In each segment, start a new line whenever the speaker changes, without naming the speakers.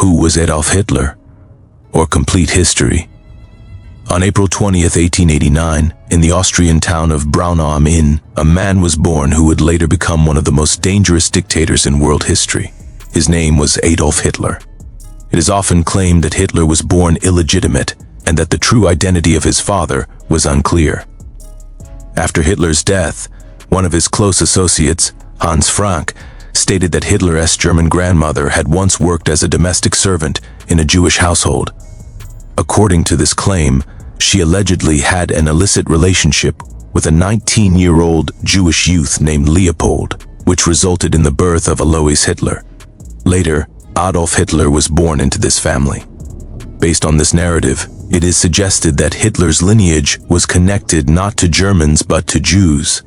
Who was Adolf Hitler? Or Complete History. On April 20th, 1889, in the Austrian town of Braunau am Inn, a man was born who would later become one of the most dangerous dictators in world history. His name was Adolf Hitler. It is often claimed that Hitler was born illegitimate and that the true identity of his father was unclear. After Hitler's death, one of his close associates, Hans Frank, stated that Hitler's German grandmother had once worked as a domestic servant in a Jewish household. According to this claim, she allegedly had an illicit relationship with a 19-year-old Jewish youth named Leopold, which resulted in the birth of Alois Hitler. Later, Adolf Hitler was born into this family. Based on this narrative, it is suggested that Hitler's lineage was connected not to Germans but to Jews.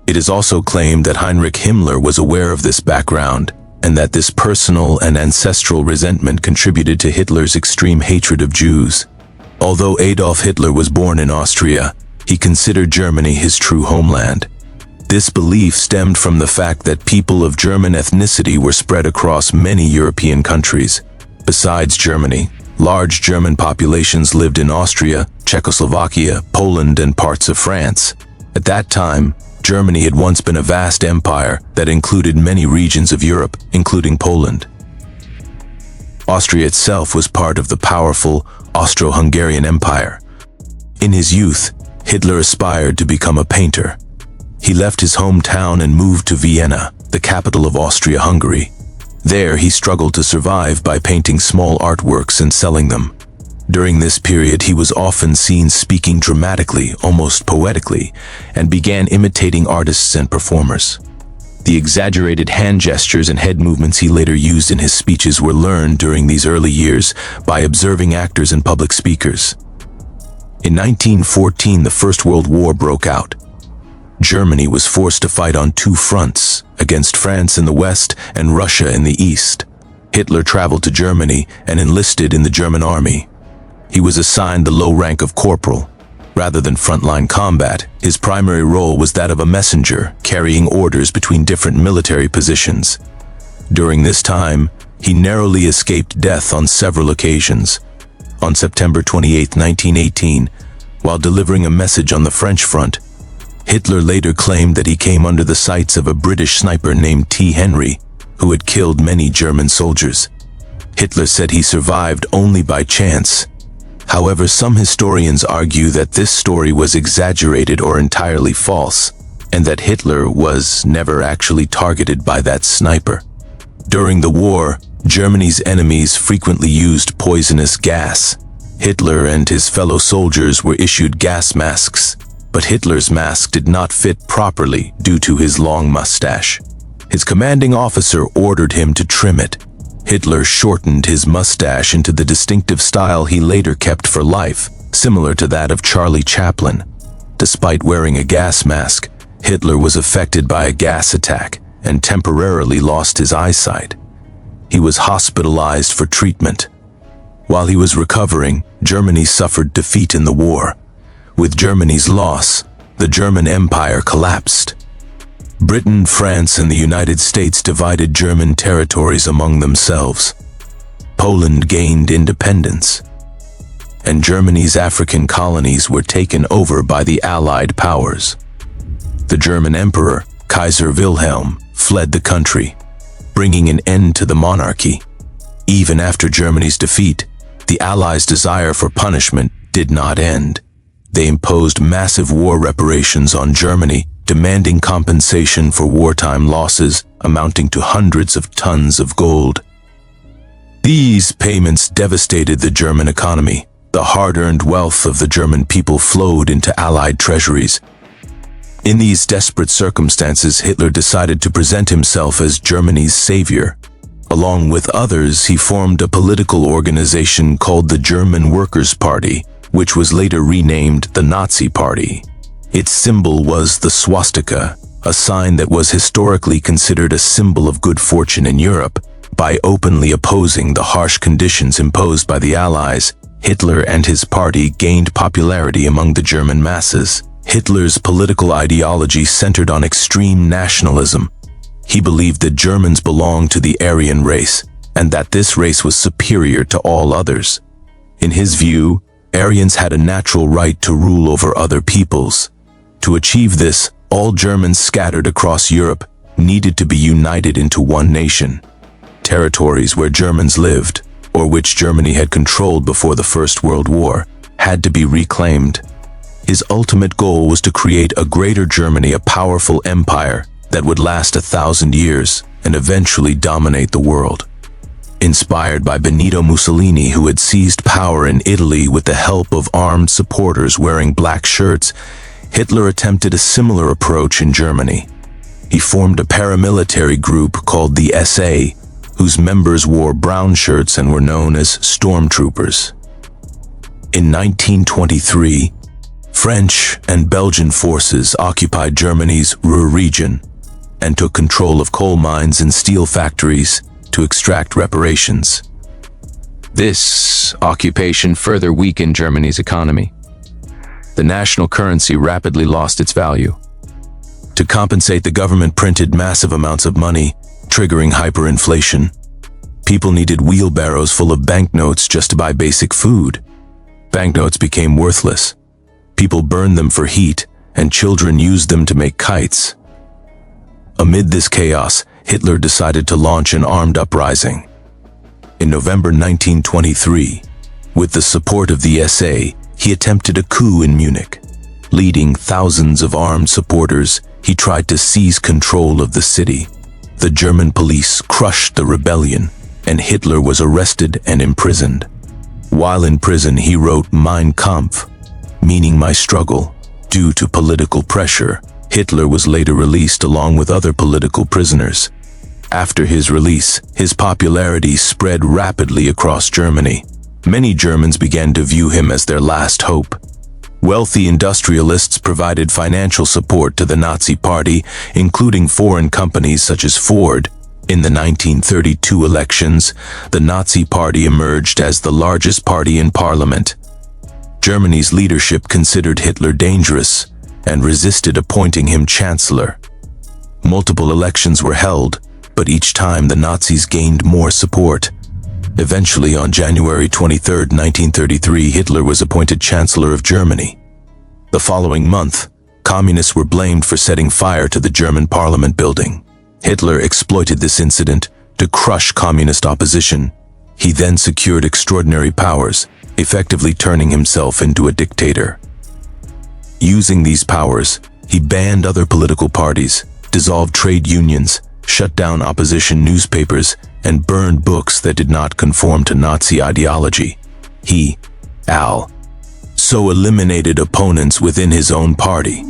It is also claimed that Heinrich Himmler was aware of this background, and that this personal and ancestral resentment contributed to Hitler's extreme hatred of Jews. Although Adolf Hitler was born in Austria, he considered Germany his true homeland. This belief stemmed from the fact that people of German ethnicity were spread across many European countries. Besides Germany, large German populations lived in Austria, Czechoslovakia, Poland, and parts of France. At that time, Germany had once been a vast empire that included many regions of Europe, including Poland. Austria itself was part of the powerful Austro-Hungarian Empire. In his youth, Hitler aspired to become a painter. He left his hometown and moved to Vienna, the capital of Austria-Hungary. There, he struggled to survive by painting small artworks and selling them. During this period, he was often seen speaking dramatically, almost poetically, and began imitating artists and performers. The exaggerated hand gestures and head movements he later used in his speeches were learned during these early years by observing actors and public speakers. In 1914, the First World War broke out. Germany was forced to fight on two fronts, against France in the west and Russia in the east. Hitler traveled to Germany and enlisted in the German army. He was assigned the low rank of corporal. Rather than frontline combat, his primary role was that of a messenger, carrying orders between different military positions. During this time, he narrowly escaped death on several occasions. On September 28, 1918, while delivering a message on the French front, Hitler later claimed that he came under the sights of a British sniper named T. Henry, who had killed many German soldiers. Hitler said he survived only by chance. However, some historians argue that this story was exaggerated or entirely false, and that Hitler was never actually targeted by that sniper. During the war, Germany's enemies frequently used poisonous gas. Hitler and his fellow soldiers were issued gas masks, but Hitler's mask did not fit properly due to his long mustache. His commanding officer ordered him to trim it. Hitler shortened his mustache into the distinctive style he later kept for life, similar to that of Charlie Chaplin. Despite wearing a gas mask, Hitler was affected by a gas attack and temporarily lost his eyesight. He was hospitalized for treatment. While he was recovering, Germany suffered defeat in the war. With Germany's loss, the German Empire collapsed. Britain, France, and the United States divided German territories among themselves. Poland gained independence, and Germany's African colonies were taken over by the Allied powers. The German Emperor, Kaiser Wilhelm, fled the country, bringing an end to the monarchy. Even after Germany's defeat, the Allies' desire for punishment did not end. They imposed massive war reparations on Germany, demanding compensation for wartime losses amounting to hundreds of tons of gold. These payments devastated the German economy. The hard-earned wealth of the German people flowed into Allied treasuries. In these desperate circumstances, Hitler decided to present himself as Germany's savior. Along with others, he formed a political organization called the German Workers' Party, which was later renamed the Nazi Party. Its symbol was the swastika, a sign that was historically considered a symbol of good fortune in Europe. By openly opposing the harsh conditions imposed by the Allies, Hitler and his party gained popularity among the German masses. Hitler's political ideology centered on extreme nationalism. He believed that Germans belonged to the Aryan race, and that this race was superior to all others. In his view, Aryans had a natural right to rule over other peoples. To achieve this, all Germans scattered across Europe needed to be united into one nation. Territories where Germans lived, or which Germany had controlled before the First World War, had to be reclaimed. His ultimate goal was to create a greater Germany, a powerful empire that would last 1,000 years and eventually dominate the world. Inspired by Benito Mussolini, who had seized power in Italy with the help of armed supporters wearing black shirts, Hitler attempted a similar approach in Germany. He formed a paramilitary group called the SA, whose members wore brown shirts and were known as stormtroopers. In 1923, French and Belgian forces occupied Germany's Ruhr region and took control of coal mines and steel factories to extract reparations.
This occupation further weakened Germany's economy. The national currency rapidly lost its value.
To compensate, the government printed massive amounts of money, triggering hyperinflation. People needed wheelbarrows full of banknotes just to buy basic food. Banknotes became worthless. People burned them for heat, and children used them to make kites. Amid this chaos, Hitler decided to launch an armed uprising. In November 1923, with the support of the SA, he attempted a coup in Munich. Leading thousands of armed supporters, he tried to seize control of the city. The German police crushed the rebellion, and Hitler was arrested and imprisoned. While in prison, he wrote Mein Kampf, meaning my struggle. Due to political pressure, Hitler was later released along with other political prisoners. After his release, his popularity spread rapidly across Germany. Many Germans began to view him as their last hope. Wealthy industrialists provided financial support to the Nazi Party, including foreign companies such as Ford. In the 1932 elections, the Nazi Party emerged as the largest party in parliament. Germany's leadership considered Hitler dangerous and resisted appointing him chancellor. Multiple elections were held, but each time the Nazis gained more support. Eventually, on January 23, 1933, Hitler was appointed Chancellor of Germany. The following month, communists were blamed for setting fire to the German parliament building. Hitler exploited this incident to crush communist opposition. He then secured extraordinary powers, effectively turning himself into a dictator. Using these powers, he banned other political parties, dissolved trade unions, shut down opposition newspapers, and burned books that did not conform to Nazi ideology. He, so eliminated opponents within his own party.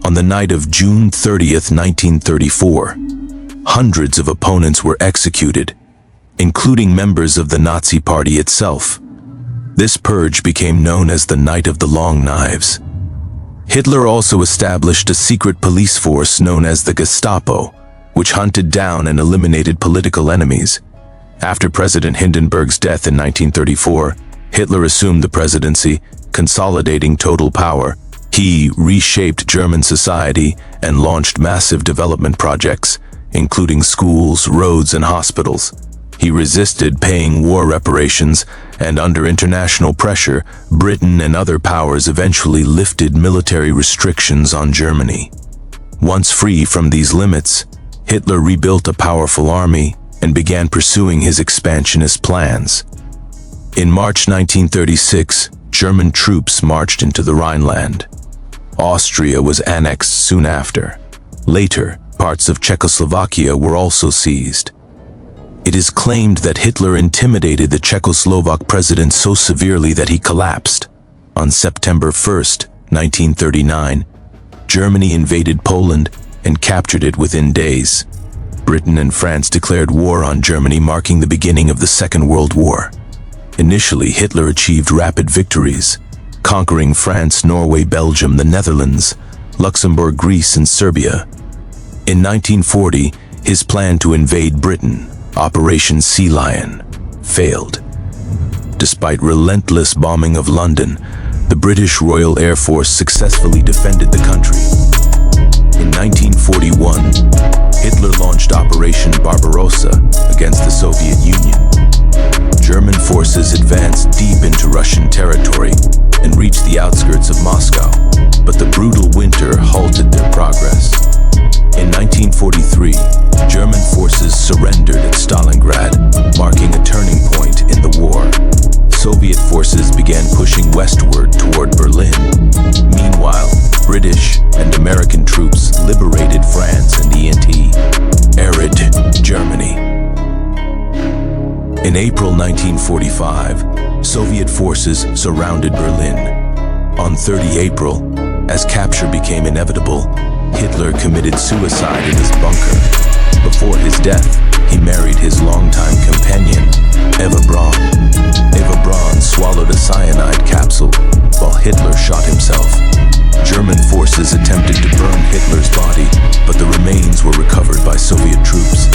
On the night of June 30, 1934, hundreds of opponents were executed, including members of the Nazi Party itself. This purge became known as the Night of the Long Knives. Hitler also established a secret police force known as the Gestapo, which hunted down and eliminated political enemies. After President Hindenburg's death in 1934, Hitler assumed the presidency, consolidating total power. He reshaped German society and launched massive development projects, including schools, roads, and hospitals. He resisted paying war reparations, and under international pressure, Britain and other powers eventually lifted military restrictions on Germany. Once free from these limits, Hitler rebuilt a powerful army and began pursuing his expansionist plans. In March 1936, German troops marched into the Rhineland. Austria was annexed soon after. Later, parts of Czechoslovakia were also seized. It is claimed that Hitler intimidated the Czechoslovak president so severely that he collapsed. On September 1, 1939, Germany invaded Poland and captured it within days. Britain and France declared war on Germany, marking the beginning of the Second World War. Initially, Hitler achieved rapid victories, conquering France, Norway, Belgium, the Netherlands, Luxembourg, Greece, and Serbia. In 1940, his plan to invade Britain, Operation Sea Lion, failed. Despite relentless bombing of London, the British Royal Air Force successfully defended the country. In 1941, Hitler launched Operation Barbarossa against the Soviet Union. German forces advanced deep into Russian territory and reached the outskirts of Moscow, but the brutal winter halted their progress. In 1943, German forces surrendered at Stalingrad, marking a turning point in the war. Soviet forces began pushing westward toward Berlin. Meanwhile, British and American troops liberated France and arid Germany. In April 1945, Soviet forces surrounded Berlin. On 30 April, as capture became inevitable, Hitler committed suicide in his bunker. Before his death, he married his longtime companion, Eva Braun. Eva Braun swallowed a cyanide capsule while Hitler shot himself. German forces attempted to burn Hitler's body, but the remains were recovered by Soviet troops.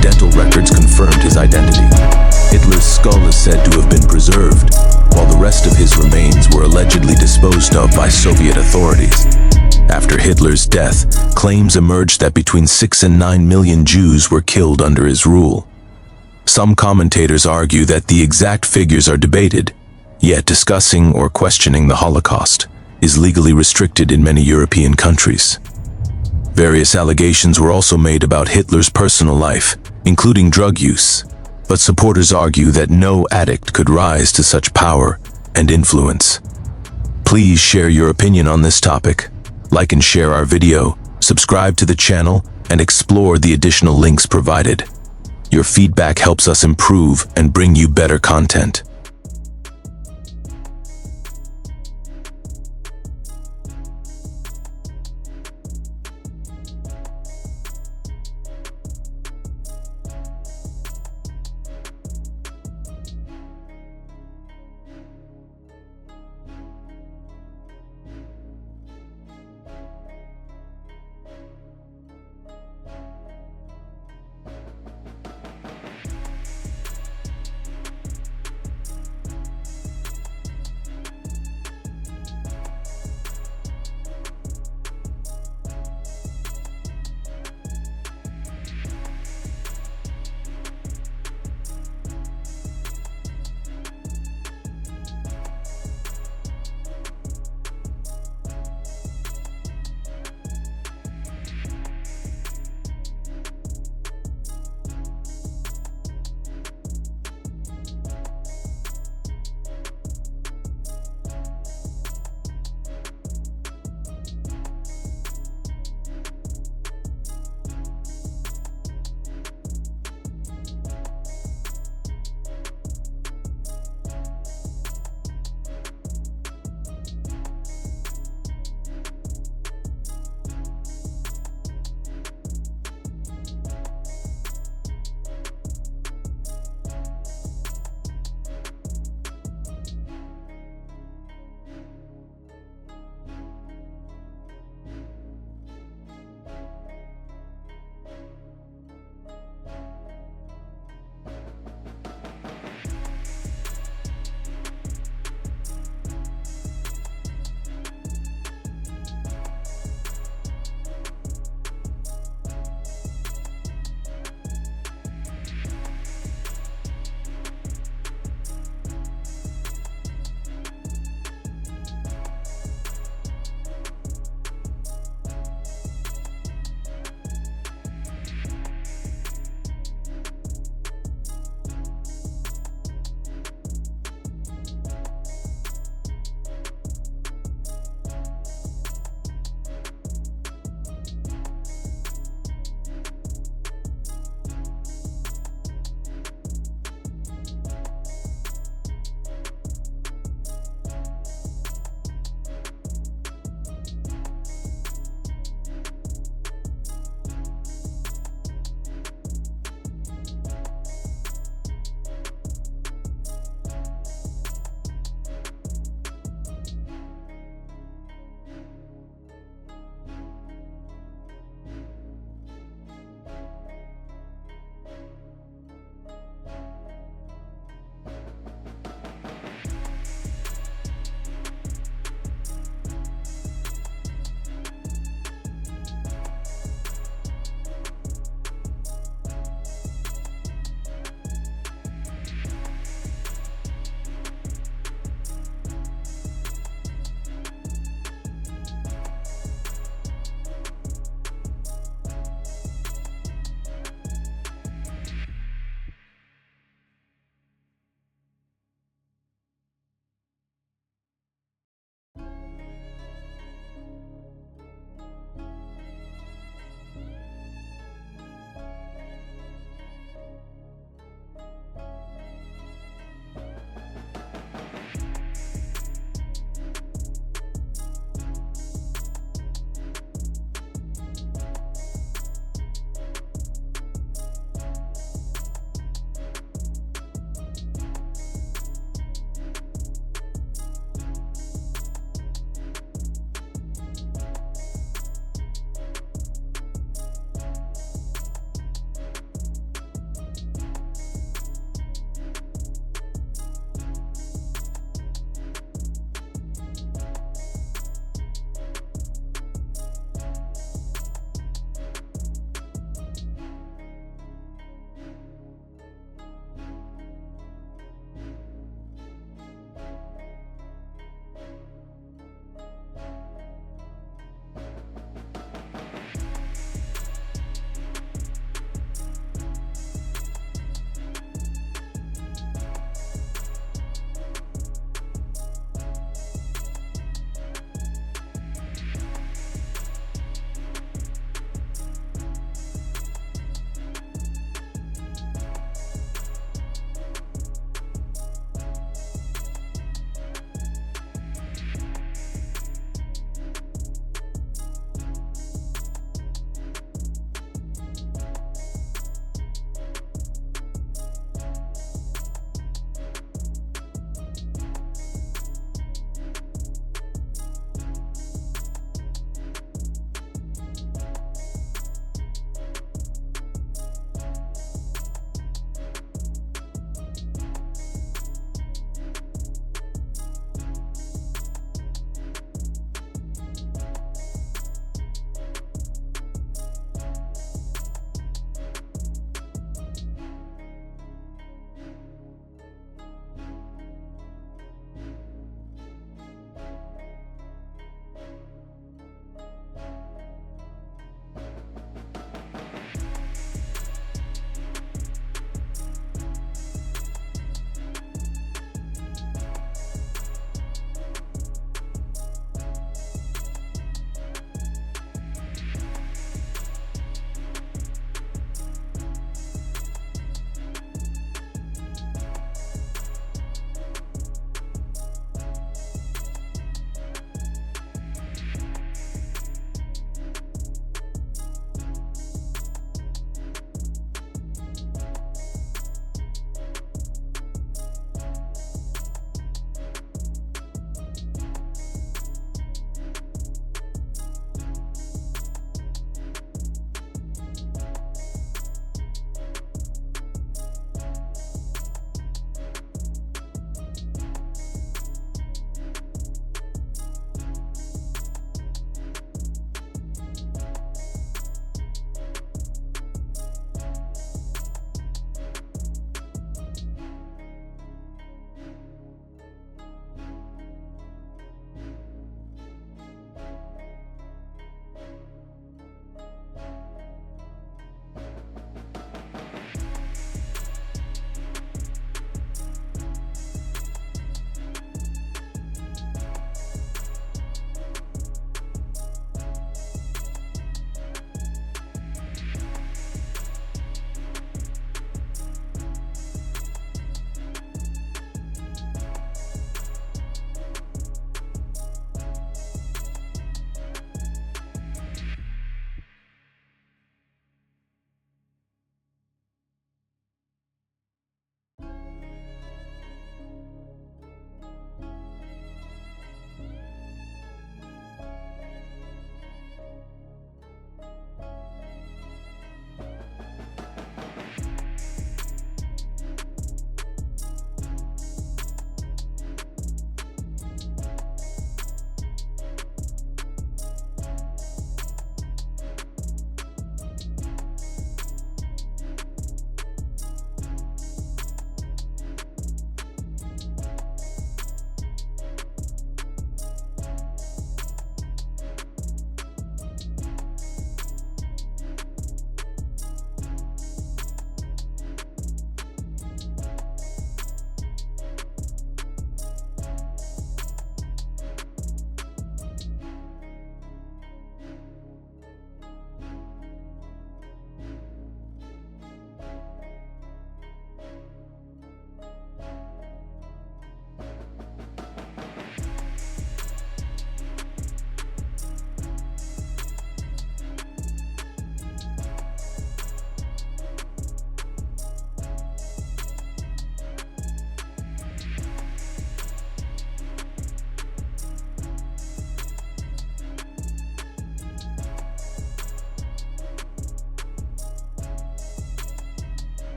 Dental records confirmed his identity. Hitler's skull is said to have been preserved, while the rest of his remains were allegedly disposed of by Soviet authorities. After Hitler's death, claims emerged that between 6 and 9 million Jews were killed under his rule. Some commentators argue that the exact figures are debated, yet discussing or questioning the Holocaust is legally restricted in many European countries. Various allegations were also made about Hitler's personal life, including drug use, but supporters argue that no addict could rise to such power and influence. Please share your opinion on this topic. Like and share our video, subscribe to the channel, and explore the additional links provided. Your feedback helps us improve and bring you better content.